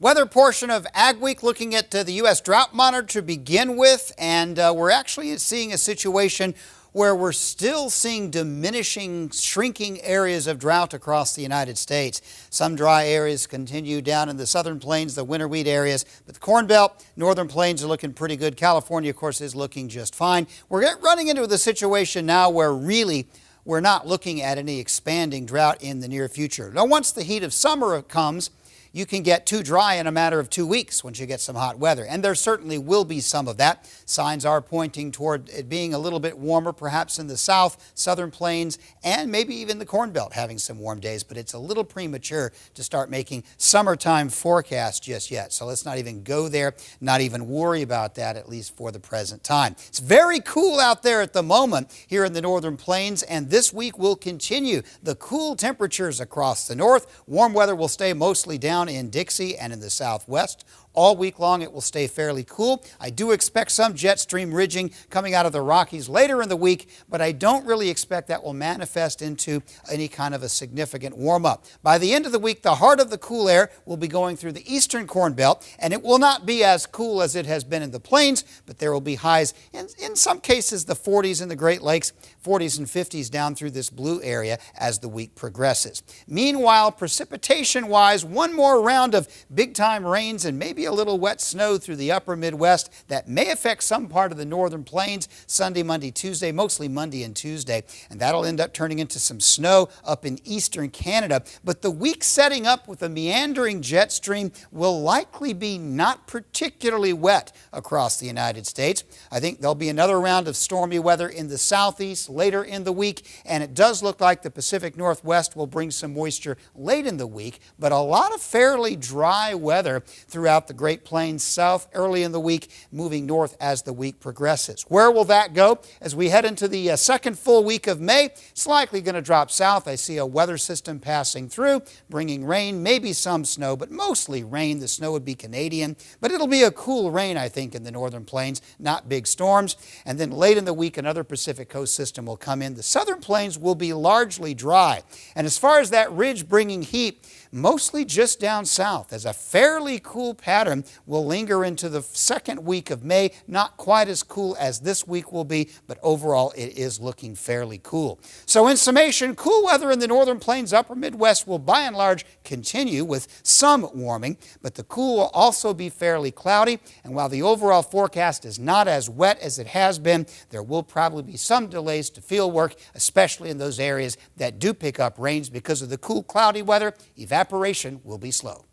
Weather portion of AgWeek looking at the U.S. drought monitor to begin with, and we're actually seeing a situation where we're still seeing diminishing, shrinking areas of drought across the United States. Some dry areas continue down in the southern plains, the winter wheat areas, but the Corn Belt, northern plains are looking pretty good. California, of course, is looking just fine. We're running into the situation now where really we're not looking at any expanding drought in the near future. Now, once the heat of summer comes, you can get too dry in a matter of 2 weeks once you get some hot weather. And there certainly will be some of that. Signs are pointing toward it being a little bit warmer, perhaps in the south, southern plains, and maybe even the Corn Belt having some warm days. But it's a little premature to start making summertime forecasts just yet. So let's not even go there, not even worry about that, at least for the present time. It's very cool out there at the moment here in the northern plains, and this week will continue. The cool temperatures across the north. Warm weather will stay mostly down in Dixie and in the southwest. All week long it will stay fairly cool. I do expect some jet stream ridging coming out of the Rockies later in the week, but I don't really expect that will manifest into any kind of a significant warm-up. By the end of the week, the heart of the cool air will be going through the eastern Corn Belt, and it will not be as cool as it has been in the plains, but there will be highs in some cases the 40s in the Great Lakes, 40s and 50s down through this blue area as the week progresses. Meanwhile, precipitation-wise, one more round of big-time rains and maybe a little wet snow through the upper Midwest that may affect some part of the northern plains Sunday, Monday, Tuesday, mostly Monday and Tuesday, and that'll end up turning into some snow up in eastern Canada. But the week setting up with a meandering jet stream will likely be not particularly wet across the United States. I think there'll be another round of stormy weather in the southeast later in the week, and it does look like the Pacific Northwest will bring some moisture late in the week, but a lot of fairly dry weather throughout the Great Plains south early in the week, moving north as the week progresses. Where will that go? As we head into the second full week of May, it's likely going to drop south. I see a weather system passing through, bringing rain, maybe some snow, but mostly rain. The snow would be Canadian, but it'll be a cool rain, I think, in the northern plains, not big storms. And then late in the week, another Pacific coast system will come in. The southern plains will be largely dry. And as far as that ridge bringing heat, mostly just down south, as a fairly cool pattern will linger into the second week of May. Not quite as cool as this week will be, but overall it is looking fairly cool. So in summation, cool weather in the northern plains, upper Midwest will by and large continue with some warming, but the cool will also be fairly cloudy. And while the overall forecast is not as wet as it has been, there will probably be some delays to field work, especially in those areas that do pick up rains because of the cool, cloudy weather. Evaporation will be slow.